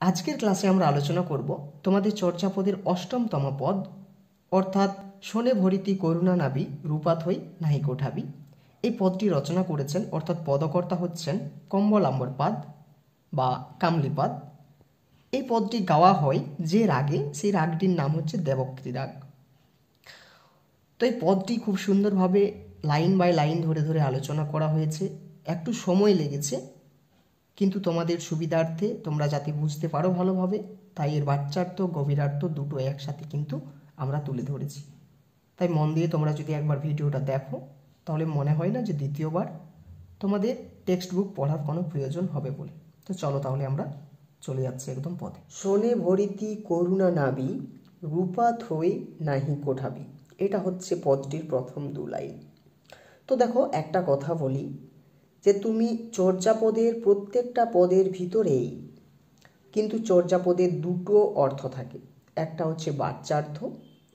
আজকের ক্লাসে আমরা আলোচনা করব তোমাদের চর্যাপদের অষ্টমতম পদ অর্থাৎ শোনে ভরিতি করুণা নাবি রূপাথই নাহি কোঠাবি। এই পদটি রচনা করেছেন অর্থাৎ পদকর্তা হচ্ছেন কম্বলাম্বরপাদ বা কামলিপাদ। এই পদটি গাওয়া হয় যে রাগে, সেই রাগটির নাম হচ্ছে দেবক্রী রাগ। তো এই পদটি খুব সুন্দরভাবে লাইন বাই লাইন ধরে ধরে আলোচনা করা হয়েছে। একটু সময় লেগেছে, কিন্তু তোমাদের সুবিধার্থে তোমরা যাতে বুঝতে পারো ভালোভাবে, তাই এর বাচ্চার্থ গভীরার্থ দুটো একসাথে কিন্তু আমরা তুলে ধরেছি। তাই মন দিয়ে তোমরা যদি একবার ভিডিওটা দেখো, তাহলে মনে হয় না যে দ্বিতীয়বার তোমাদের টেক্সট বুক পড়ার কোনো প্রয়োজন হবে বলে। তো চলো তাহলে আমরা চলে যাচ্ছি একদম পদে। শোনে ভরিতি করুণা নাবি রূপাথই নাহি কোঠাবি, এটা হচ্ছে পদটির প্রথম দু লাইন। তো দেখো, একটা কথা বলি যে তুমি চর্যাপদের প্রত্যেকটা পদের ভিতরেই কিন্তু চর্যাপদের দুটো অর্থ থাকে, একটা হচ্ছে বাচ্যার্থ,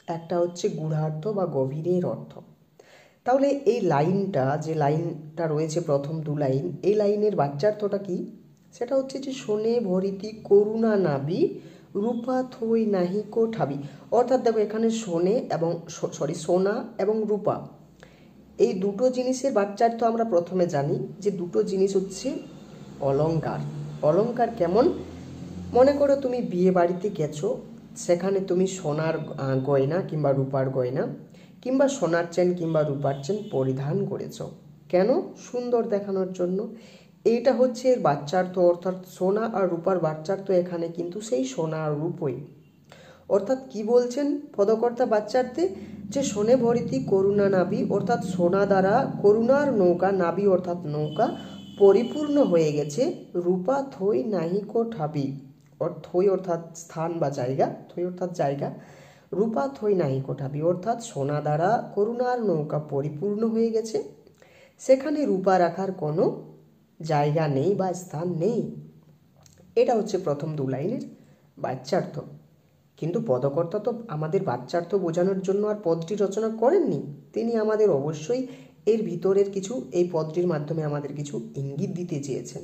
একটা হচ্ছে গূঢ়ার্থ বা গভীরের অর্থ। তাহলে এই লাইনটা, যে লাইনটা রয়েছে প্রথম দু লাইন, এই লাইনের বাচ্যার্থটা কি? সেটা হচ্ছে যে শোনে ভরিতি করুণা নাবি রূপাথই নাহি কোঠাবি। অর্থাৎ দেখো, এখানে শোনে এবং সোনা এবং রূপা, এই দুটো জিনিসের বাচ্চার্থ আমরা প্রথমে জানি যে দুটো জিনিস হচ্ছে অলংকার। অলংকার কেমন? মনে করো তুমি বিয়ে বাড়িতে গেছো, সেখানে তুমি সোনার গয়না কিংবা রূপার গয়না কিংবা সোনার চেন কিংবা রূপার চেন পরিধান করেছ। কেন? সুন্দর দেখানোর জন্য। এইটা হচ্ছে এর বাচ্চার্থ, অর্থাৎ সোনা আর রূপার বাচ্চার্থ এখানে কিন্তু সেই সোনা আর রূপই। অর্থাৎ কি বলছেন পদকর্তা বাচ্চার্থে? যে শোনে ভরিতি করুণা নাবি, অর্থাৎ সোনা দ্বারা করুণার নৌকা, নাবি অর্থাৎ নৌকা, পরিপূর্ণ হয়ে গেছে। রূপা থই নাহি কোঠাবি, থই অর্থাৎ স্থান বা জায়গা, থই অর্থাৎ জায়গা, রূপা থই নাহি কোঠাবি অর্থাৎ সোনা দ্বারা করুণার নৌকা পরিপূর্ণ হয়ে গেছে, সেখানে রূপা রাখার কোনো জায়গা নেই বা স্থান নেই। এটা হচ্ছে প্রথম দু লাইনের বাচ্যার্থ। কিন্তু পদকর্তা তো আমাদের বাচ্চার্থ বোঝানোর জন্য আর পদটি রচনা করেননি, তিনি আমাদের অবশ্যই এর ভিতরের কিছু, এই পদটির মাধ্যমে আমাদের কিছু ইঙ্গিত দিতে চেয়েছেন।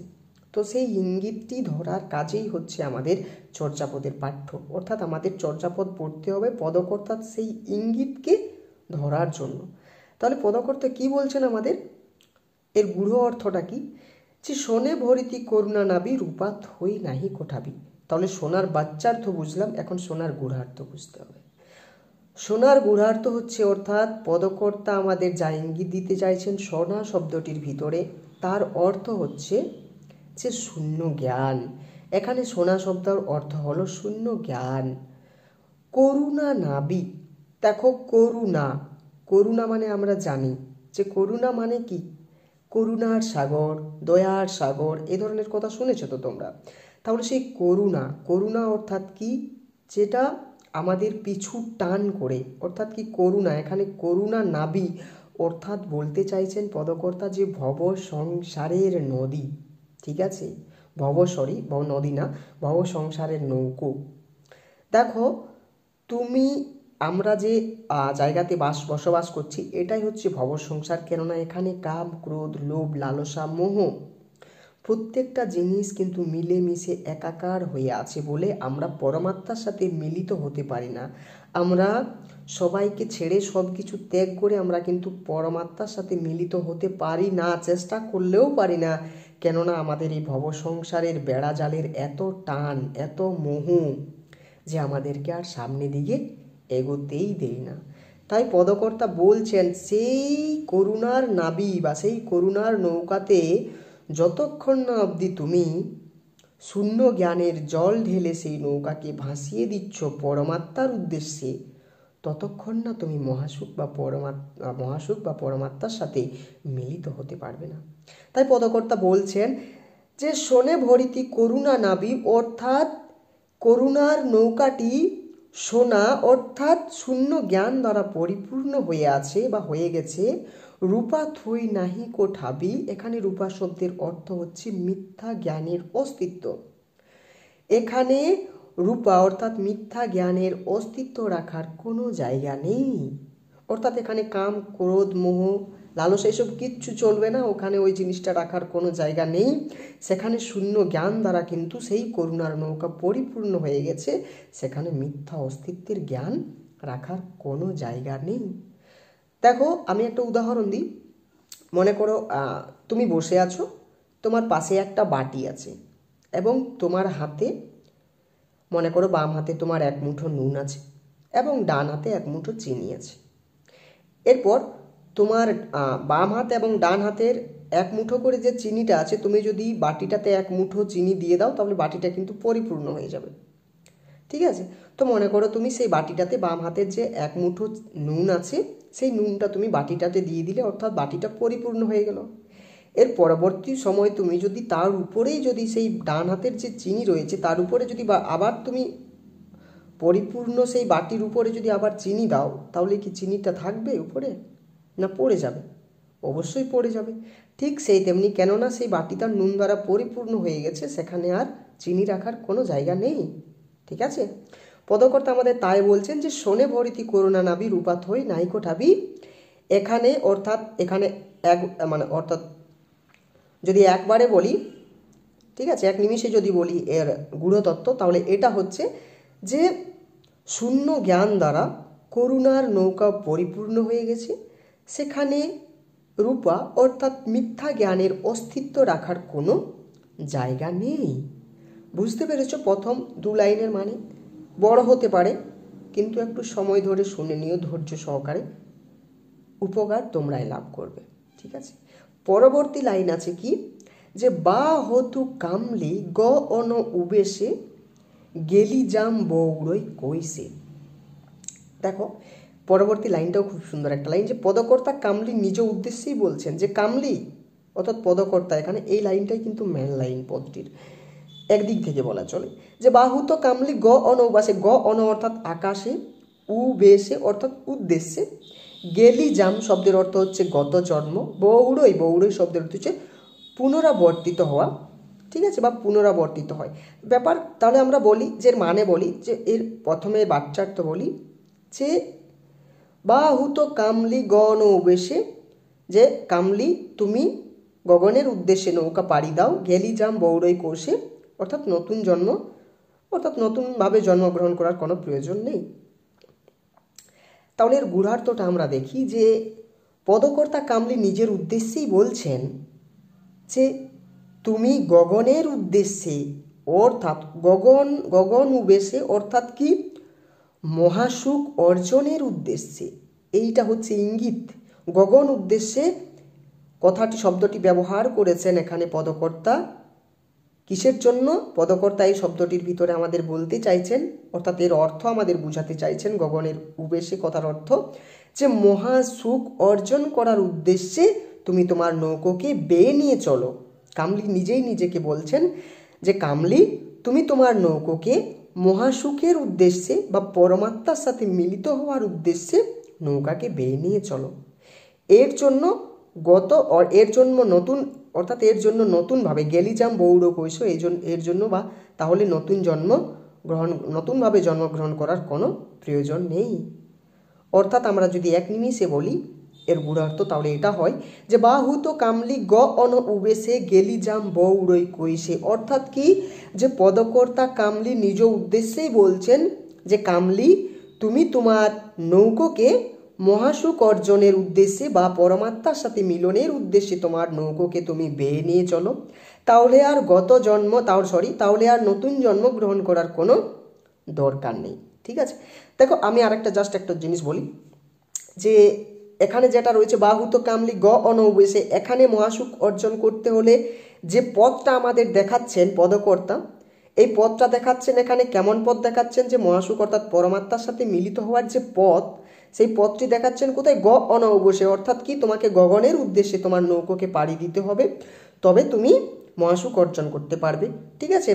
তো সেই ইঙ্গিতটি ধরার কাজেই হচ্ছে আমাদের চর্যাপদের পাঠ্য, অর্থাৎ আমাদের চর্যাপদ পড়তে হবে পদকর্তার সেই ইঙ্গিতকে ধরার জন্য। তাহলে পদকর্তা কি বলছেন আমাদের? এর গূঢ় অর্থটা কি? যে শোনে ভরিতি করুণা নাবি রূপা থই নাহি কোঠাবি। তাহলে সোনার বাচ্চার্থ বুঝলাম, এখন সোনার গূঢ়ার্থ বুঝতে হবে। সোনার গূঢ়ার্থ হচ্ছে, অর্থাৎ পদকর্তা আমাদের যা ইঙ্গিত দিতে চাইছেন সোনা শব্দটির ভিতরে, তার অর্থ হচ্ছে যে শূন্য জ্ঞান। এখানে সোনা শব্দের অর্থ হলো শূন্য জ্ঞান। করুণা নাবি, দেখো করুণা, করুণা মানে আমরা জানি যে করুণা মানে কি? করুণার সাগর, দয়ার সাগর, এ ধরনের কথা শুনেছো তো তোমরা। তাহলে সেই করুণা, করুণা অর্থাৎ কি? যেটা আমাদের পিছু টান করে, অর্থাৎ কি করুণা, এখানে করুণা নাবি অর্থাৎ বলতে চাইছেন পদকর্তা যে ভব সংসারের নদী, ঠিক আছে, নদী না, ভব সংসারের নৌকো। দেখো, তুমি আমরা যে জায়গাতে বসবাস করছি, এটাই হচ্ছে ভব সংসার। কেননা এখানে কাম, ক্রোধ, লোভ, লালসা, মোহ প্রত্যেকটা জিনিস কিন্তু মিলেমিশে একাকার হয়ে আছে বলে আমরা পরমাত্মার সাথে মিলিত হতে পারি না। আমরা সবাইকে ছেড়ে সব কিছু ত্যাগ করে আমরা কিন্তু পরমাত্মার সাথে মিলিত হতে পারি না, চেষ্টা করলেও পারি না। কেননা আমাদের এই ভব সংসারের বেড়া জালের এত টান, এত মোহ যে আমাদেরকে আর সামনে দিকে এগোতেই দেয় না। তাই পদকর্তা বলছেন সেই করুণার নাবি বা সেই করুণার নৌকাতে যতক্ষণ না অবধি তুমি শূন্য জ্ঞানের জল ঢেলে সেই নৌকাকে ভাসিয়ে দিচ্ছ পরমাত্মার উদ্দেশ্যে, ততক্ষণ না তুমি মহাসুখ বা পরমাত্মার সাথে মিলিত হতে পারবে না। তাই পদকর্তা বলছেন যে শোনে ভরিতি করুণা নাবি, অর্থাৎ করুণার নৌকাটি সোনা অর্থাৎ শূন্য জ্ঞান দ্বারা পরিপূর্ণ হয়ে আছে বা হয়ে গেছে। রূপা থই নাহি কোঠাবি, এখানে রূপা শব্দের অর্থ হচ্ছে মিথ্যা জ্ঞানের অস্তিত্ব। এখানে রূপা অর্থাৎ মিথ্যা জ্ঞানের অস্তিত্ব রাখার কোনো জায়গা নেই। অর্থাৎ এখানে কাম, ক্রোধ, মোহ লালসা এসব কিচ্ছু চলবে না, ওখানে ওই জিনিসটা রাখার কোনো জায়গা নেই। সেখানে শূন্য জ্ঞান দ্বারা কিন্তু সেই করুণার নৌকা পরিপূর্ণ হয়ে গেছে, সেখানে মিথ্যা অস্তিত্বের জ্ঞান রাখার কোনো জায়গা নেই। দেখো আমি একটা উদাহরণ দিই। মনে করো তুমি বসে আছো, তোমার পাশে একটা বাটি আছে এবং তোমার হাতে, মনে করো বাম হাতে তোমার এক মুঠো নুন আছে এবং ডান হাতে এক মুঠো চিনি আছে। এরপর তোমার বাম হাত এবং ডান হাতের এক মুঠো করে যে চিনিটা আছে, তুমি যদি বাটিটাতে এক মুঠো চিনি দিয়ে দাও তাহলে বাটিটা কিন্তু পরিপূর্ণ হয়ে যাবে, ঠিক আছে। তো মনে করো তুমি সেই বাটিটাতে বাম হাতের যে এক মুঠো নুন আছে সেই নুনটা তুমি বাটিটাতে দিয়ে দিলে, অর্থাৎ বাটিটা পরিপূর্ণ হয়ে গেল। এর পরবর্তী সময় তুমি যদি তার উপরেই যদি সেই ডান হাতের যে চিনি রয়েছে তার উপরে যদি আবার তুমি পরিপূর্ণ সেই বাটির উপরে যদি আবার চিনি দাও, তাহলে কি চিনিটা থাকবে উপরে, না পড়ে যাবে? অবশ্যই পড়ে যাবে। ঠিক সেই তেমনি, কেননা সেই বাটিটা নুন দ্বারা পরিপূর্ণ হয়ে গেছে, সেখানে আর চিনি রাখার কোনো জায়গা নেই, ঠিক আছে। পদকর্তা আমাদের তাই বলছেন যে শোনে ভরিতি করুণা নাবি রূপাত হই নাইকো ঠাবি। এখানে অর্থাৎ এখানে অর্থাৎ যদি একবারে বলি, ঠিক আছে, এক নিমিষে যদি বলি এর গূঢ়তত্ত্ব, তাহলে এটা হচ্ছে যে শূন্য জ্ঞান দ্বারা করুণার নৌকা পরিপূর্ণ হয়ে গেছে, সেখানে রূপা অর্থাৎ মিথ্যা জ্ঞানের অস্তিত্ব রাখার কোনো জায়গা নেই। বুঝতে পেরেছ প্রথম দু লাইনের মানে? বড় হতে পারে, কিন্তু একটু সময় ধরে শুনে নিও ধৈর্য সহকারে, উপকার তোমরাই লাভ করবে, ঠিক আছে। পরবর্তী লাইন আছে কি, যে বা হতু কামলি গ অন উবেশে গেলি জাম বৌড়ই কইসে। দেখো পরবর্তী লাইনটাও খুব সুন্দর একটা লাইন, যে পদকর্তা কামলি নিজ উদ্দেশ্যেই বলছেন, যে কামলি অর্থাৎ পদকর্তা, এখানে এই লাইনটাই কিন্তু মেন লাইন পদটির, একদিক থেকে বলা চলে। যে বাহুত কামলি গ অন উবাসে, গ অন অর্থাৎ আকাশে, উবেশে অর্থাৎ উদ্দেশ্যে, গেলি জাম শব্দের অর্থ হচ্ছে গত জন্ম, বৌড়ই, বৌড়ই শব্দের অর্থ হচ্ছে পুনরাবর্তিত হওয়া, ঠিক আছে, বা পুনরাবর্তিত হয় ব্যাপার। তাহলে আমরা বলি যে মানে বলি যে এর প্রথমে বাচ্চার্থ বলি, যে বাহুত কামলি গণ উবেশে, যে কামলি তুমি গগনের উদ্দেশ্যে নৌকা পাড়ি দাও, গেলি জাম বৌড়ই কোষে, অর্থাৎ নতুন জন্ম, অর্থাৎ নতুনভাবে জন্মগ্রহণ করার কোনো প্রয়োজন নেই। তাহলে এর গূঢ়ার্থটা আমরা দেখি, যে পদকর্তা কামলি নিজের উদ্দেশ্যেই বলছেন যে তুমি গগনের উদ্দেশ্যে, অর্থাৎ গগন উবেশে অর্থাৎ কি মহাসুখ অর্জনের উদ্দেশ্যে, এইটা হচ্ছে ইঙ্গিত। গগন উদ্দেশ্যে কথাটি শব্দটি ব্যবহার করেছেন এখানে পদকর্তা, কিসের জন্য? পদকর্তা এই শব্দটির ভিতরে আমাদের বলতে চাইছেন, অর্থাৎ এর অর্থ আমাদের বুঝাতে চাইছেন, গগনের উবেশে কথার অর্থ যে মহাসুখ অর্জন করার উদ্দেশ্যে তুমি তোমার নৌকোকে বেয়ে নিয়ে চলো। কামলি নিজেই নিজেকে বলছেন যে কামলি তুমি তোমার নৌকোকে মহাসুখের উদ্দেশ্যে বা পরমাত্মার সাথে মিলিত হওয়ার উদ্দেশ্যে নৌকাকে বেয়ে নিয়ে চলো। এর জন্য এর জন্য নতুন, অর্থাৎ এর জন্য নতুনভাবে গেলিজাম বৌড় কৈশ, এর জন্য বা তাহলে নতুনভাবে জন্মগ্রহণ করার কোনো প্রয়োজন নেই। অর্থাৎ আমরা যদি এক নিমিষে বলি এর গূঢ়ার্থ, তাহলে এটা হয় যে বাহুত কামলি গ অন উবেশে গেলিজাম বৌড়ই কৈশে, অর্থাৎ কি, যে পদকর্তা কামলি নিজ উদ্দেশ্যেই বলছেন যে কামলি তুমি তোমার নৌকোকে মহাসুখ অর্জনের উদ্দেশ্যে বা পরমাত্মার সাথে মিলনের উদ্দেশ্যে তোমার নৌকোকে তুমি বেয়ে নিয়ে চলো, তাহলে আর তাহলে আর নতুন জন্ম গ্রহণ করার কোনো দরকার নেই, ঠিক আছে। দেখো আমি আরেকটা জাস্ট একটা জিনিস বলি, যে এখানে যেটা রয়েছে বাহুত কামলি গ অন উবেশে, এখানে মহাসুখ অর্জন করতে হলে যে পথটা আমাদের দেখাচ্ছেন পদকর্তা, এই পথটা দেখাচ্ছেন এখানে কেমন পথ দেখাচ্ছেন, যে মহাসুখ অর্থাৎ পরমাত্মার সাথে মিলিত হওয়ার যে পথ, সেই পথটি দেখাচ্ছেন কোথায়? গ অন উবেশে, অর্থাৎ কি তোমাকে গগনের উদ্দেশ্যে তোমার নৌকোকে পাড়ি দিতে হবে, তবে তুমি মহাসুখ অর্জন করতে পারবে, ঠিক আছে।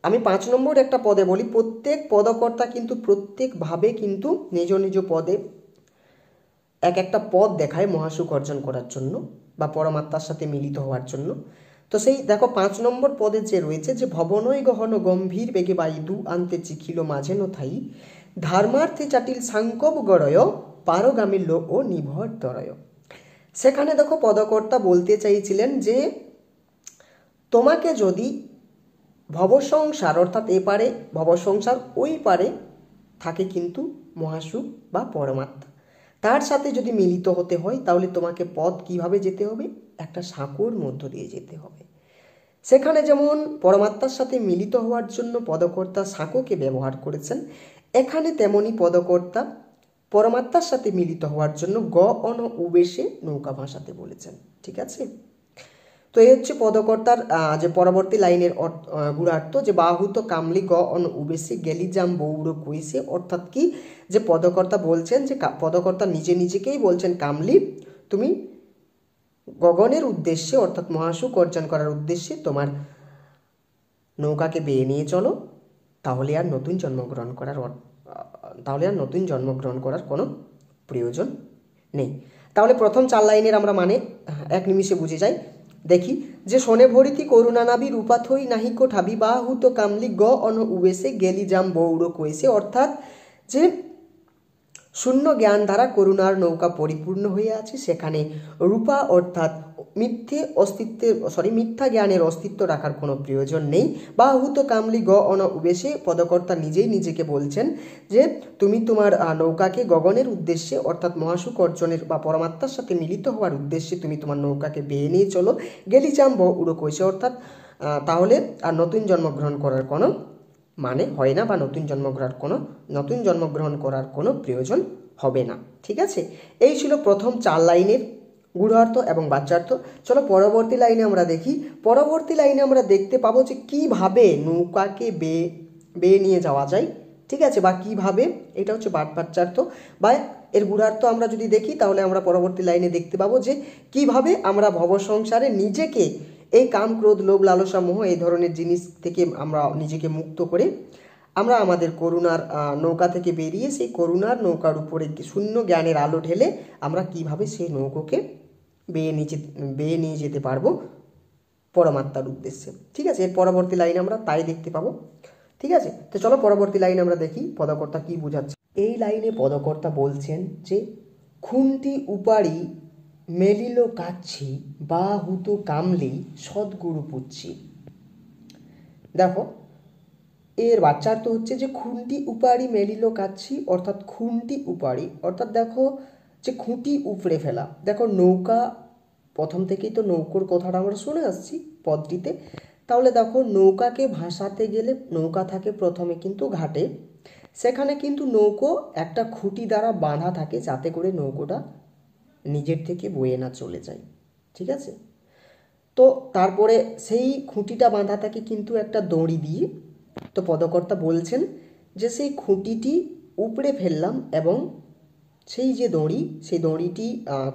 আমি 5 নম্বর একটা পদে বলি, প্রত্যেক পদকর্তা কিন্তু প্রত্যেকভাবে কিন্তু নিজ নিজ পদে এক একটা পদ দেখায় মহাসুখ অর্জন করার জন্য বা পরমাত্মার সাথে মিলিত হওয়ার জন্য। তো সেই দেখো 5 নম্বর পদে যে রয়েছে, যে ভবনই গহন গম্ভীর বেগে বায়ু আনতে চিখিল মাঝে নথাই, ধর্মার্থে চাটিল সাংকব গড়য় পারগামিল্য ও নিভর তরয়। সেখানে দেখো পদকর্তা বলতে চাইছিলেন যে তোমাকে যদি ভবসংসার অর্থাৎ এপারে ভবসংসার ওই পারে থাকে কিন্তু মহাসুখ বা পরমাত্মা, তার সাথে যদি মিলিত হতে হয় তাহলে তোমাকে পথ কিভাবে যেতে হবে, একটা সাঁকোর মধ্য দিয়ে যেতে হবে। সেখানে যেমন পরমাত্মার সাথে মিলিত হওয়ার জন্য পদকর্তা সাঁকোকে ব্যবহার করেছেন, এখানে তেমনি পদকর্তা পরমাত্মার সাথে মিলিত হওয়ার জন্য গ অন উবেশে নৌকা ভাসাতে বলেছেন। ঠিক আছে, তো এই হচ্ছে পদকর্তার যে পরবর্তী লাইনের গুণার্থ, যে বাহুত কামলি গ অন উবেশে গেলি জাম বৌড় কইসে, অর্থাৎ কি, যে পদকর্তা বলছেন, যে পদকর্তা নিজে নিজেকেই বলছেন কামলি তুমি গগনের উদ্দেশ্যে অর্থাৎ মহাসুখ অর্জন করার উদ্দেশ্যে তোমার নৌকাকে বেয়ে নিয়ে চলো, তাহলে আর নতুন জন্মগ্রহণ করার কোনো প্রয়োজন নেই। তাহলে প্রথম 4 লাইনের আমরা মানে এক নিমিষে বুঝে যাই। দেখি, যে শোনে ভরিতি করুণা নাবি রূপাথই নাহিকো ঠাবি বাহুত কামলি গ অন উবেশে গেলি জাম বৌড় কইসে, অর্থাৎ যে শূন্য জ্ঞান দ্বারা করুণার নৌকা পরিপূর্ণ হয়ে আছে, সেখানে রূপা অর্থাৎ মিথ্যা জ্ঞানের অস্তিত্ব রাখার কোনো প্রয়োজন নেই। বাহুত কামলি গ অন উবেশে, পদকর্তা নিজেই নিজেকে বলছেন যে তুমি তোমার নৌকাকে গগনের উদ্দেশ্যে অর্থাৎ মহাসুখ অর্জনের বা পরমাত্মার সাথে মিলিত হওয়ার উদ্দেশ্যে তুমি তোমার নৌকাকে বেয়ে নিয়ে চলো, গেলি চাম ব উড়ো কইসে, অর্থাৎ তাহলে আর নতুন জন্মগ্রহণ করার কোনো মানে হয় না, বা নতুন জন্মগ্রহণ করার কোনো প্রয়োজন হবে না। ঠিক আছে, এই ছিল প্রথম 4 লাইনের গূঢ়ার্থ এবং বাচ্যার্থ। চলো পরবর্তী লাইনে আমরা দেখি। পরবর্তী লাইনে আমরা দেখতে পাবো যে কিভাবে নৌকাকে বেয়ে নিয়ে যাওয়া যায়। ঠিক আছে, বা কিভাবে, এটা হচ্ছে বাচ্যার্থ বা এর গূঢ়ার্থ আমরা যদি দেখি তাহলে আমরা পরবর্তী লাইনে দেখতে পাবো যে কিভাবে আমরা ভবসংসারে নিজেকে এই কাম ক্রোধ লোভ লালসা মোহ এই ধরনের জিনিস থেকে আমরা নিজেকে মুক্ত করে আমরা আমাদের করুণার নৌকা থেকে বেরিয়ে সেই করুণার নৌকার উপরে শূন্য জ্ঞানের আলো ঢেলে আমরা কিভাবে সেই নৌকোকে বেয়ে নিয়ে যেতে পারবো পরমাত্মার উদ্দেশ্যে। ঠিক আছে, এর পরবর্তী লাইনে আমরা তাই দেখতে পাবো। ঠিক আছে, তো চলো পরবর্তী লাইনে আমরা দেখি পদকর্তা কি বোঝাচ্ছে। এই লাইনে পদকর্তা বলছেন যে খুন্তি উপাড়ি মেলিল কাচ্ছি বা হুতু কামলি সদ্গুরু পুচ্ছি। দেখো, এর বাচ্চার্থ হচ্ছে যে খুঁটি উপাড়ি মেলিল কাচ্ছি, অর্থাৎ খুঁটি উপাড়ি অর্থাৎ দেখো যে খুঁটি উপড়ে ফেলা। দেখো নৌকা, প্রথম থেকেই তো নৌকোর কথাটা আমরা শুনে আসছি পদটিতে। তাহলে দেখো নৌকাকে ভাসাতে গেলে নৌকা থাকে প্রথমে কিন্তু ঘাটে, সেখানে কিন্তু নৌকো একটা খুঁটি দ্বারা বাঁধা থাকে যাতে করে নৌকোটা নিজের থেকে বয়ে না চলে যায়। ঠিক আছে, তো তারপরে সেই খুঁটিটা বাঁধা থাকে কিন্তু একটা দড়ি দিয়ে। তো পদকর্তা বলছেন যে সেই খুঁটিটি উপড়ে ফেললাম এবং সেই যে দড়ি, সেই দড়িটি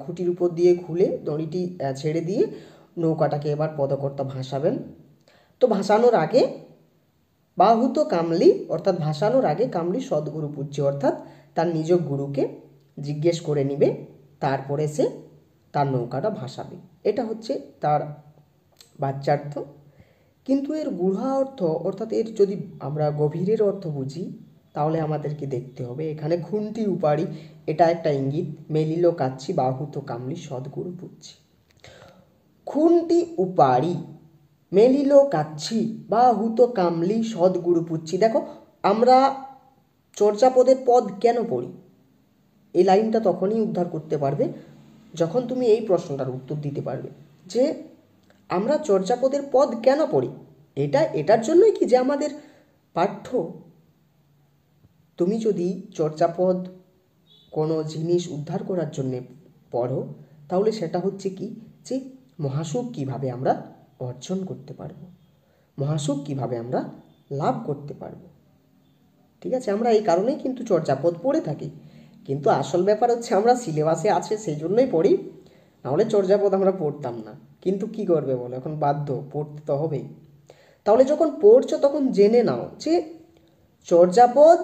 খুঁটির উপর দিয়ে খুলে দড়িটি ছেড়ে দিয়ে নৌকাটাকে এবার পদকর্তা ভাসাবেন। তো ভাসানোর আগে বাহুত কামলি, অর্থাৎ ভাসানোর আগে কামলি সদ্গুরু পূজ্য, অর্থাৎ তার নিজ গুরুকে জিজ্ঞেস করে নিবে, তারপরে সে তার নৌকাটা ভাসাবে। এটা হচ্ছে তার বাচ্যার্থ। কিন্তু এর গূঢ় অর্থ, অর্থাৎ এর যদি আমরা গভীরের অর্থ বুঝি তাহলে আমাদেরকে দেখতে হবে এখানে খুন্তি উপাড়ি, এটা একটা ইঙ্গিত, মেলিল কাচ্ছি বাহুত কামলি সদ্গুরু পুচ্ছি। খুন্তি উপাড়ি মেলিল কাচ্ছি বাহুত কামলি সদ্গুরু পুচ্ছি। দেখো, আমরা চর্যাপদের পদ কেন পড়ি, এই লাইনটা তখনই উদ্ধার করতে পারবে যখন তুমি এই প্রশ্নটার উত্তর দিতে পারবে যে আমরা চর্যাপদের পদ কেন পড়ি। এটার জন্যই কি যে আমাদের পাঠ্য, তুমি যদি চর্যাপদ কোনো জিনিস উদ্ধার করার জন্যে পড়ো তাহলে সেটা হচ্ছে কি, যে মহাসুখ কিভাবে আমরা অর্জন করতে পারবো, মহাসুখ কিভাবে আমরা লাভ করতে পারবো। ঠিক আছে, আমরা এই কারণেই কিন্তু চর্যাপদ পড়ে থাকি। কিন্তু আসল ব্যাপার হচ্ছে আমরা সিলেবাসে আছে সেই জন্যই পড়ি, নাহলে চর্যাপদ আমরা পড়তাম না। কিন্তু কি করবে বলো, এখন বাধ্য, পড়তে তো হবেই। তাহলে যখন পড়ছো তখন জেনে নাও যে চর্যাপদ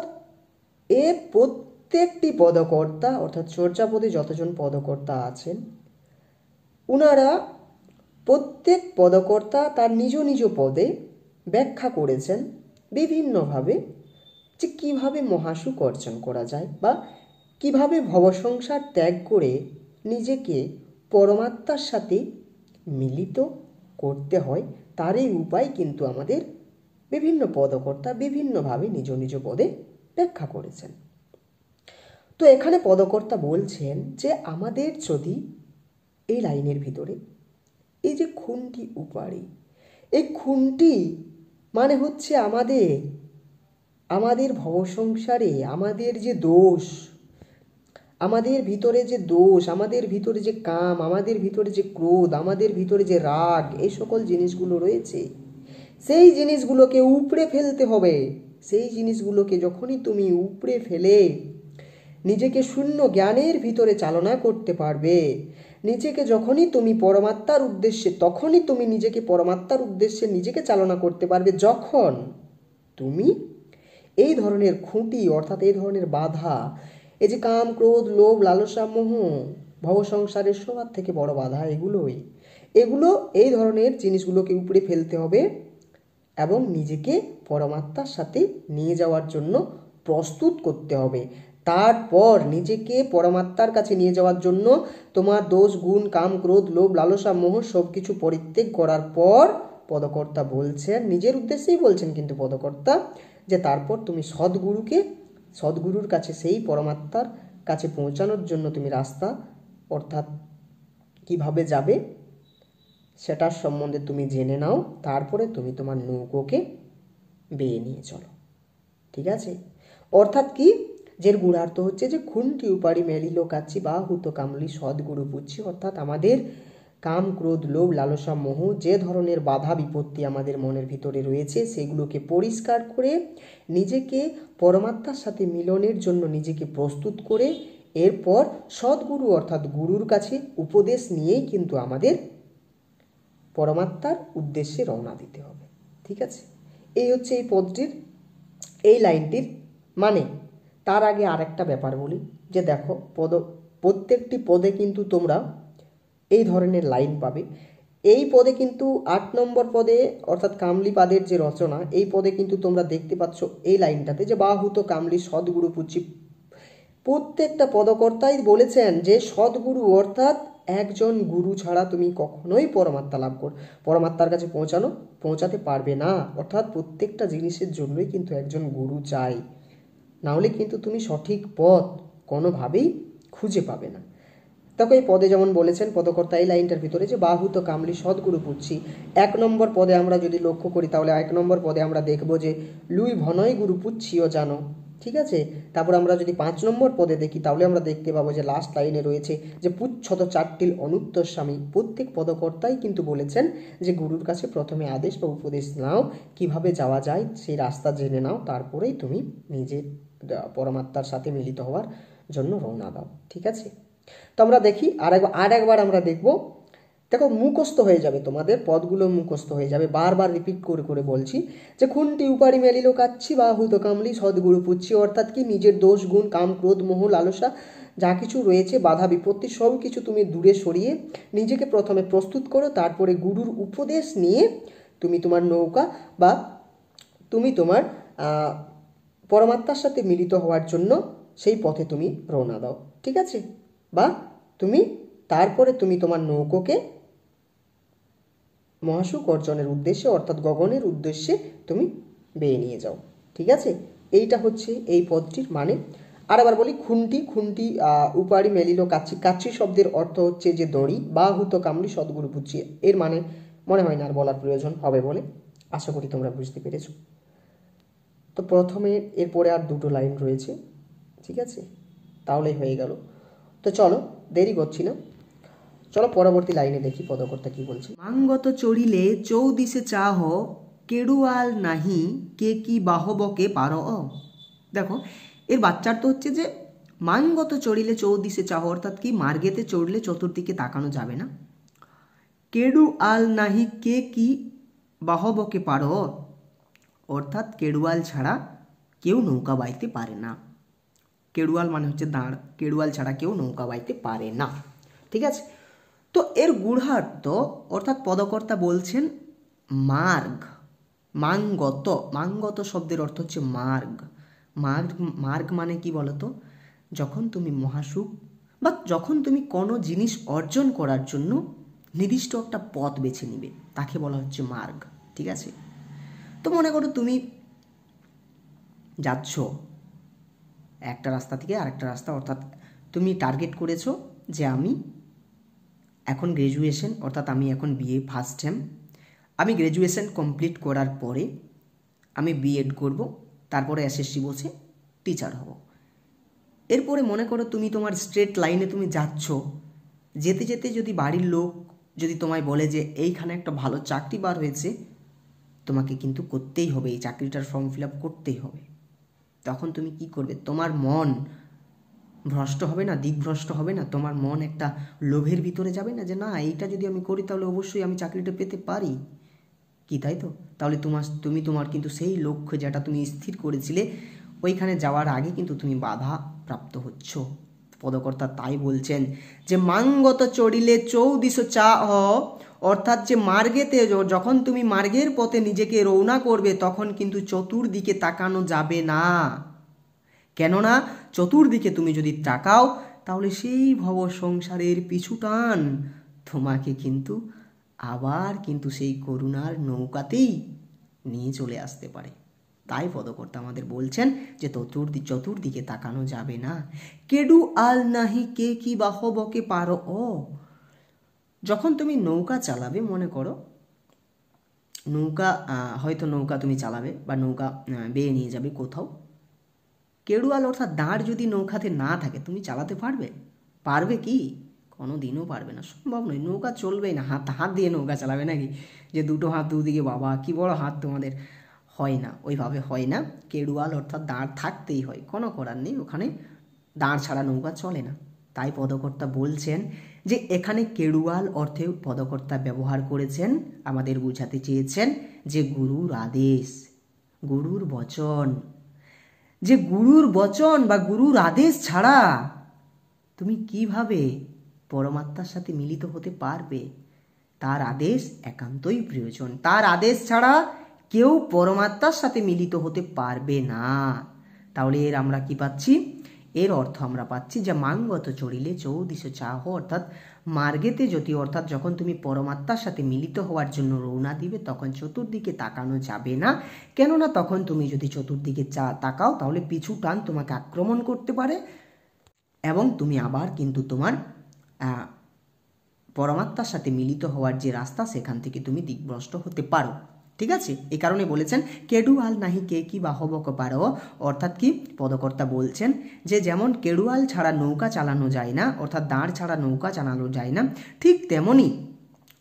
এ প্রত্যেকটি পদকর্তা, অর্থাৎ চর্যাপদে যতজন পদকর্তা আছেন উনারা প্রত্যেক পদকর্তা তার নিজ নিজ পদে ব্যাখ্যা করেছেন বিভিন্নভাবে যে কিভাবে মহাসুখ অর্জন করা যায় বা কিভাবে ভবসংসার ত্যাগ করে নিজেকে পরমাত্মার সাথে মিলিত করতে হয়, তার এই উপায় কিন্তু আমাদের বিভিন্ন পদকর্তা বিভিন্নভাবে নিজ নিজ পদে ব্যাখ্যা করেছেন। তো এখানে পদকর্তা বলছেন যে আমাদের যদি এই লাইনের ভিতরে এই যে খুন্তি উপাড়ি, এই খুন্তি মানে হচ্ছে আমাদের ভবসংসারে আমাদের যে দোষ, আমাদের ভিতরে যে দোষ, আমাদের ভিতরে যে কাম, আমাদের ভিতরে যে ক্রোধ, আমাদের ভিতরে যে রাগ, এই সকল জিনিসগুলো রয়েছে, সেই জিনিসগুলোকে উপড়ে ফেলতে হবে। সেই জিনিসগুলোকে যখনই তুমি উপড়ে ফেলে নিজেকে শূন্য জ্ঞানের ভিতরে চালনা করতে পারবে, নিজেকে যখনই তুমি পরমাত্মার উদ্দেশ্যে, তখনই তুমি নিজেকে পরমাত্মার উদ্দেশ্যে নিজেকে চালনা করতে পারবে, যখন তুমি এই ধরনের খুঁটি অর্থাৎ এই ধরনের বাধা, এই যে কাম ক্রোধ লোভ লালসা মোহ ভবসংসারের সবার থেকে বড় বাধা এগুলো এই ধরনের জিনিসগুলোকে উপড়ে ফেলতে হবে এবং নিজেকে পরমাত্মার সাথে নিয়ে যাওয়ার জন্য প্রস্তুত করতে হবে। তারপর নিজেকে পরমাত্মার কাছে নিয়ে যাওয়ার জন্য তোমার দোষ গুণ কাম ক্রোধ লোভ লালসা মোহ সব কিছু পরিত্যাগ করার পর পদকর্তা বলছেন, নিজের উদ্দেশ্যেই বলছেন কিন্তু পদকর্তা, যে তারপর তুমি সদ্গুরুর কাছে, সেই পরমাত্মার কাছে পৌঁছানোর জন্য তুমি রাস্তা অর্থাৎ কিভাবে যাবে সেটার সম্বন্ধে তুমি জেনে নাও, তারপরে তুমি তোমার নৌকোকে বেয়ে নিয়ে চলো। ঠিক আছে? অর্থাৎ কি, যের গুণার্থ হচ্ছে যে খুন্তি উপাড়ি মেলিল কাচ্ছি বা হুত কামলি সদ্গুরু পুচ্ছি, অর্থাৎ আমাদের কাম ক্রোধ লোভ লালসা মোহ যে ধরনের বাধা বিপত্তি আমাদের মনের ভিতরে রয়েছে, সেগুলোকে পরিষ্কার করে নিজেকে পরমাত্মার সাথে মিলনের জন্য নিজেকে প্রস্তুত করে এরপর সদ্গুরু অর্থাৎ গুরুর কাছে উপদেশ নিয়েই কিন্তু আমাদের পরমাত্মার উদ্দেশ্যে রওনা দিতে হবে। ঠিক আছে? এই হচ্ছে এই পদটির, এই লাইনটির মানে। তার আগে আরেকটা ব্যাপার বলি, যে দেখো প্রত্যেকটি পদে কিন্তু তোমরা এই ধরনের লাইন পাবে। এই পদে কিন্তু 8 নম্বর পদে অর্থাৎ কামলি পাদের যে রচনা, এই পদে কিন্তু তোমরা দেখতে পাচ্ছ এই লাইনটাতে যে বাহুত কামলি সদ্গুরু পুচ্ছি। প্রত্যেকটা পদকর্তাই বলেছেন যে সদ্গুরু অর্থাৎ একজন গুরু ছাড়া তুমি কখনোই পরমাত্মার কাছে পৌঁছাতে পারবে না। অর্থাৎ প্রত্যেকটা জিনিসের জন্যই কিন্তু একজন গুরু চাই, না হলে কিন্তু তুমি সঠিক পথ কোনোভাবেই খুঁজে পাবে না। দেখো এই পদে যেমন বলেছেন পদকর্তা এই লাইনটার ভিতরে যে বাহুত কামলি সদ্গুরু পুচ্ছি, 1 নম্বর পদে আমরা যদি লক্ষ্য করি তাহলে 1 নম্বর পদে আমরা দেখব যে লুই ভনয় গুরু পুচ্ছিও জানো। ঠিক আছে? তারপর আমরা যদি 5 নম্বর পদে দেখি তাহলে আমরা দেখতে পাবো যে লাস্ট লাইনে রয়েছে যে পুচ্ছত চাট্টিল অনুত্তর স্বামী। প্রত্যেক পদকর্তাই কিন্তু বলেছেন যে গুরুর কাছে প্রথমে আদেশ বা উপদেশ নাও, কিভাবে যাওয়া যায় সেই রাস্তা জেনে নাও, তারপরেই তুমি নিজের পরমাত্মার সাথে মিলিত হওয়ার জন্য রওনা দাও। ঠিক আছে? তো আমরা দেখি আরেকবার আমরা দেখব। দেখো মুখস্থ হয়ে যাবে, তোমাদের পদগুলো মুখস্থ হয়ে যাবে। বারবার রিপিট করে করে বলছি যে খুন্তি উপাড়ি মেলিল কাচ্ছি বা হুত কামলি সদ্গুরু পুচ্ছি, অর্থাৎ কি নিজের দোষ গুণ কাম ক্রোধ মোহ লালসা যা কিছু রয়েছে বাধা বিপত্তি সব কিছু তুমি দূরে সরিয়ে নিজেকে প্রথমে প্রস্তুত করো, তারপরে গুরুর উপদেশ নিয়ে তুমি তোমার নৌকা বা তুমি তোমার পরমাত্মার সাথে মিলিত হওয়ার জন্য সেই পথে তুমি রওনা দাও। ঠিক আছে? বা তারপরে তুমি তোমার নৌকোকে মহাসুখ অর্জনের উদ্দেশ্যে অর্থাৎ গগনের উদ্দেশ্যে তুমি বেয়ে নিয়ে যাও। ঠিক আছে? এইটা হচ্ছে এই পদটির মানে। আরেকবার বলি, খুন্তি উপাড়ি মেলিল কাচ্ছি। কাচ্ছি শব্দের অর্থ হচ্ছে যে দড়ি, বা হুত কামলি সদ্গুরু পুচ্ছি। এর মানে মনে হয় না আর বলার প্রয়োজন হবে বলে, আশা করি তোমরা বুঝতে পেরেছো। তো প্রথমে এরপরে আর 2টো লাইন রয়েছে। ঠিক আছে? তাহলেই হয়ে গেল। তো চলো দেরি করছি না, চলো পরবর্তী লাইনে দেখি পদকর্তা কি বলছে। মাঙ্গত চড়িলে চৌদিশে চাহ কেড়ুয়াল নাহি কে কি বাহবকে পার। দেখো এর বাচ্চার তো হচ্ছে যে মাঙ্গত চড়িলে চৌদিশে চাহ, অর্থাৎ কি মার্গেতে চড়লে চতুর্দিকে তাকানো যাবে না। কেড়ুয়াল নাহি কে কি বাহবকে পার, অর্থাৎ কেড়ুয়াল ছাড়া কেউ নৌকা বাইতে পারে না। কেড়ুয়াল মানে হচ্ছে দাঁড়, কেড়ুয়াল ছাড়া কেউ নৌকা বাইতে পারে না। ঠিক আছে? তো এর গূঢ়ার্থ অর্থাৎ পদকর্তা বলছেন মার্গ, মাঙ্গত শব্দের অর্থ হচ্ছে মার্গ। মার্গ মানে কি বলতো, যখন তুমি মহাসুখ বা যখন তুমি কোনো জিনিস অর্জন করার জন্য নির্দিষ্ট একটা পথ বেছে নিবে, তাকে বলা হচ্ছে মার্গ। ঠিক আছে? তো মনে করো তুমি যাচ্ছ একটা রাস্তা থেকে আরেকটা রাস্তা, অর্থাৎ তুমি টার্গেট করেছো যে আমি এখন গ্র্যাজুয়েশন, অর্থাৎ আমি এখন বিএ ফার্স্ট সেম, আমি গ্র্যাজুয়েশন কমপ্লিট করার পরে আমি বিএড করব, তারপরে এসএসসি বসে টিচার হব। এরপরে মনে করো তুমি তোমার স্ট্রেট লাইনে তুমি যাচ্ছ, যেতে যেতে যদি বাড়ির লোক যদি তোমায় বলে যে এইখানে একটা ভালো চাকরি বার হয়েছে, তোমাকে কিন্তু করতেই হবে, এই চাকরিটার ফর্ম ফিল আপ করতেই হবে, তখন তুমি কি করবে? তোমার মন ভ্রষ্ট হবে না, দিকভ্রষ্ট হবে না? তোমার মন একটা লোভের ভিতরে যাবে না যে না, এইটা যদি আমি করি তাহলে অবশ্যই আমি চাকরিটা পেতে পারি, কি তাই তো? তাহলে তুমি তোমার কিন্তু সেই লক্ষ্য যেটা তুমি স্থির করেছিলে ওইখানে যাওয়ার আগে কিন্তু তুমি বাধা প্রাপ্ত হচ্ছ। পদকর্তা তাই বলছেন যে মাঙ্গত চড়িলে চৌদিশ চাহ, অর্থাৎ যে মার্গেতে যখন তুমি মার্গের পথে নিজেকে রওনা করবে তখন কিন্তু চতুর্দিকে তাকানো যাবে না। কেননা চতুর্দিকে তুমি যদি তাকাও তাহলে সেই ভব সংসারের পিছু টান তোমাকে কিন্তু আবার কিন্তু সেই করুণার নৌকাতেই নিয়ে চলে আসতে পারে। তাই পদকর্তা আমাদের বলছেন যে চতুর্দিকে তাকানো যাবে না। কেডু আল নাহি কে কি বাহবকে পারো ও। যখন তুমি নৌকা চালাবে, মনে করো নৌকা হয়তো নৌকা তুমি চালাবে বা নৌকা বেয়ে নিয়ে যাবে কোথাও, কেডুয়াল অর্থাৎ দাঁড় যদি নৌকাতে না থাকে তুমি চালাতে পারবে? পারবে কি? কোনো দিনও পারবে না, সম্ভব নয়। নৌকা চলবেই না। হাত দিয়ে নৌকা চালাবে নাকি, যে দুটো হাত দুদিকে, বাবা কি বড় হাত তোমাদের, হয় না, ওইভাবে হয় না। কেডুয়াল অর্থাৎ দাঁড় থাকতেই হয়, কোনো করার নেই, ওখানে দাঁড় ছাড়া নৌকা চলে না। তাই পদকর্তা বলছেন যে এখানে কেডুয়াল অর্থে পদকর্তা ব্যবহার করেছেন, আমাদের বোঝাতে চেয়েছেন যে গুরুর আদেশ, গুরুর বচন, যে গুরুর বচন বা গুরুর আদেশ ছাড়া তুমি কিভাবে পরমাত্মার সাথে মিলিত হতে পারবে? তার আদেশ একান্তই প্রয়োজন, তার আদেশ ছাড়া কেউ পরমাত্মার সাথে মিলিত হতে পারবে না। তাহলে এর আমরা কি পাচ্ছি? এর অর্থ আমরা পাচ্ছি যে মাঙ্গত চড়িলে চৌদিশে চাহ, অর্থাৎ মার্গেতে যদি, অর্থাৎ যখন তুমি পরমাত্মার সাথে মিলিত হওয়ার জন্য রওনা দিবে তখন চতুর্দিকে তাকানো যাবে না। কেননা তখন তুমি যদি চতুর্দিকে তাকাও তাহলে পিছু টান তোমাকে আক্রমণ করতে পারে এবং তুমি আবার কিন্তু তোমার পরমাত্মার সাথে মিলিত হওয়ার যে রাস্তা সেখান থেকে তুমি দিকভ্রষ্ট হতে পারো। ঠিক আছে? এই কারণে বলেছেন কেডুয়াল নাহি কে কি বাহবক পারো, অর্থাৎ কি পদকর্তা বলছেন যে যেমন কেডুয়াল ছাড়া নৌকা চালানো যায় না, অর্থাৎ দাঁড় ছাড়া নৌকা চালানো যায় না, ঠিক তেমনি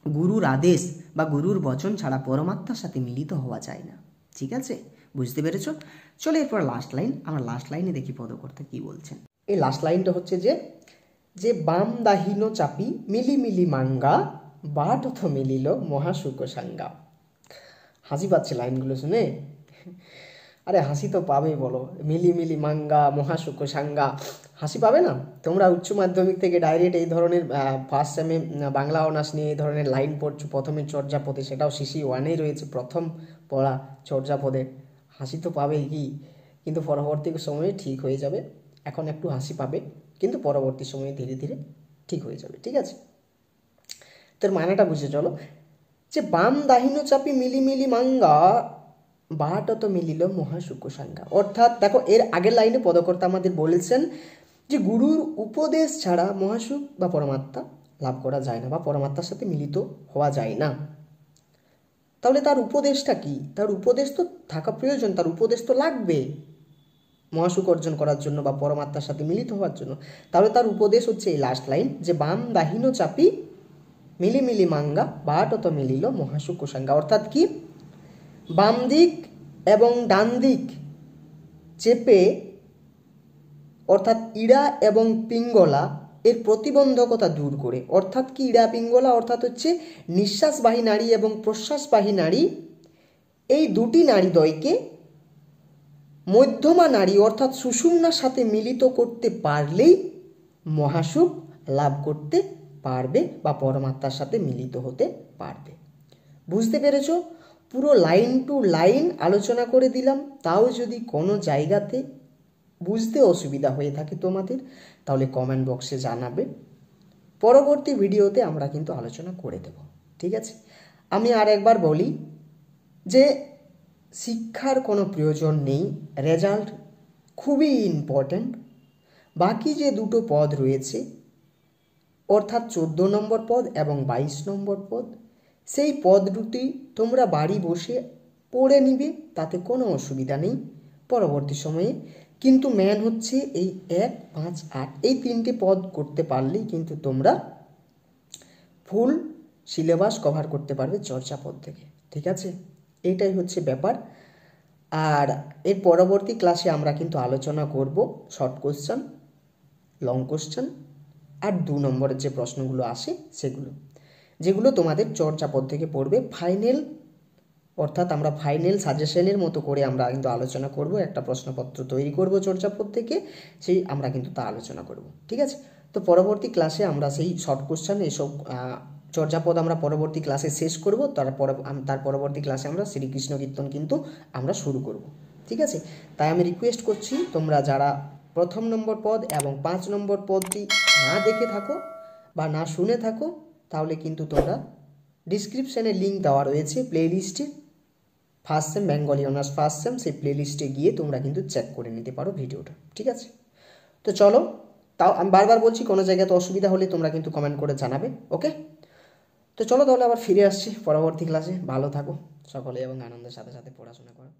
গুরুর আদেশ বা গুরুর বচন ছাড়া পরমাত্মার সাথে মিলিত হওয়া যায় না। ঠিক আছে? বুঝতে পেরেছ? চলো এরপর লাস্ট লাইন, আমরা লাস্ট লাইনে দেখি পদকর্তা কি বলছেন। এই লাস্ট লাইনটা হচ্ছে যে বাম দাহিনো চাপি মিলি মিলি মাঙ্গা বাটথ মিলিল মহাসুখ সাঙ্গা। হাসি পাচ্ছে লাইনগুলো শুনে? আরে হাসি তো পাবে, বলো, মিলি মিলি মাঙ্গা মহাসুখ সাঙ্গা, হাসি পাবে না? তোমরা উচ্চ মাধ্যমিক থেকে ডাইরেক্ট এই ধরনের ফার্স্ট সেমে বাংলা অনার্স নিয়ে এই ধরনের লাইন পড়ছো, প্রথমে চর্যাপদে, সেটাও সিসি ওয়ানেই রয়েছে প্রথম পড়া চর্যাপদে। হাসি তো পাবেই কি, কিন্তু পরবর্তী সময়ে ঠিক হয়ে যাবে। এখন একটু হাসি পাবে কিন্তু পরবর্তী সময়ে ধীরে ধীরে ঠিক হয়ে যাবে। ঠিক আছে? তোর মানেটা বুঝে চলো যে বাম দাহিনো চাপি মিলি মিলি মাঙ্গা বাটত মিলিল মহাসুখ সাঙ্গা, অর্থাৎ দেখো এর আগের লাইনে পদকর্তা আমাদের বলেছেন যে গুরুর উপদেশ ছাড়া মহাসুখ বা পরমাত্মা লাভ করা যায় না বা পরমাত্মার সাথে মিলিত হওয়া যায় না। তাহলে তার উপদেশটা কি? তার উপদেশ তো থাকা প্রয়োজন, তার উপদেশ তো লাগবে মহাসুখ অর্জন করার জন্য বা পরমাত্মার সাথে মিলিত হওয়ার জন্য। তাহলে তার উপদেশ হচ্ছে এই লাস্ট লাইন যে বাম দাহিনো চাপি মিলি মিলি মাঙ্গা বাটত মিলিল মহাসুখ সাঙ্গা, অর্থাৎ কি বাম দিক এবং ডান দিক চেপে, অর্থাৎ ইড়া এবং পিঙ্গলা এর প্রতিবন্ধকতা দূর করে, অর্থাৎ কি ইড়া পিঙ্গলা অর্থাৎ হচ্ছে নিঃশ্বাসবাহী নাড়ি এবং প্রশ্বাসবাহী নাড়ি, এই দুটি নাড়িদ্বয়কে মধ্যমা নাড়ি অর্থাৎ সুষুম্নার সাথে মিলিত করতে পারলেই মহাসুখ লাভ করতে পারবে বা পরমাত্মার সাথে মিলিত হতে পারবে। বুঝতে পেরেছ? পুরো লাইন টু লাইন আলোচনা করে দিলাম, তাও যদি কোনো জায়গাতে বুঝতে অসুবিধা হয়ে থাকে তোমাদের, তাহলে কমেন্ট বক্সে জানাবে। পরবর্তী ভিডিওতে আমরা কিন্তু আলোচনা করে দেব, ঠিক আছে। আমি আর একবার বলি যে শিক্ষার কোনো প্রয়োজন নেই, রেজাল্ট খুবই ইম্পর্ট্যান্ট। বাকি যে দুটো পদ রয়েছে অর্থাৎ 14 নম্বর পদ এবং 22 নম্বর পদ, সেই পদ দুটি তোমরা বাড়ি বসে পড়ে নিবে, তাতে কোনো অসুবিধা নেই পরবর্তী সময়ে। কিন্তু মেন হচ্ছে এই 1, 5, 8 এই 3টে পদ করতে পারলেই কিন্তু তোমরা ফুল সিলেবাস কভার করতে পারবে চর্যাপদ থেকে, ঠিক আছে। এইটাই হচ্ছে ব্যাপার। আর এর পরবর্তী ক্লাসে আমরা কিন্তু আলোচনা করব শর্ট কোশ্চেন, লং কোশ্চেন আর 2 নম্বরের যে প্রশ্নগুলো আসে সেগুলো, যেগুলো তোমাদের চর্যাপদ থেকে পড়বে। ফাইনাল অর্থাৎ আমরা ফাইনাল সাজেশনের মতো করে আমরা কিন্তু আলোচনা করব, একটা প্রশ্নপত্র তৈরি করব চর্যাপদ থেকে, সেই আমরা কিন্তু তা আলোচনা করব, ঠিক আছে। তো পরবর্তী ক্লাসে আমরা সেই শর্ট কোশ্চেন এসব চর্যাপদ আমরা পরবর্তী ক্লাসে শেষ করব। তার পরবর্তী ক্লাসে আমরা শ্রীকৃষ্ণ কীর্তন কিন্তু আমরা শুরু করব, ঠিক আছে। তাই আমি রিকোয়েস্ট করছি তোমরা যারা 1 নম্বর পদ এবং 5 নম্বর পদটি না দেখে থাকো বা না শুনে থাকো, তাহলে কিন্তু তোমরা ডিসক্রিপশানে লিঙ্ক দেওয়া রয়েছে প্লেলিস্টে, first sem Bengali honours first sem, সেই প্লেলিস্টে গিয়ে তোমরা কিন্তু চেক করে নিতে পারো ভিডিওটা, ঠিক আছে। তো চলো, তাও আমি বারবার বলছি কোনো জায়গাতে অসুবিধা হলে তোমরা কিন্তু কমেন্ট করে জানাবে, ওকে। তো চলো তাহলে আবার ফিরে আসছি পরবর্তী ক্লাসে। ভালো থাকো সকলে এবং আনন্দের সাথে সাথে পড়াশোনা করো।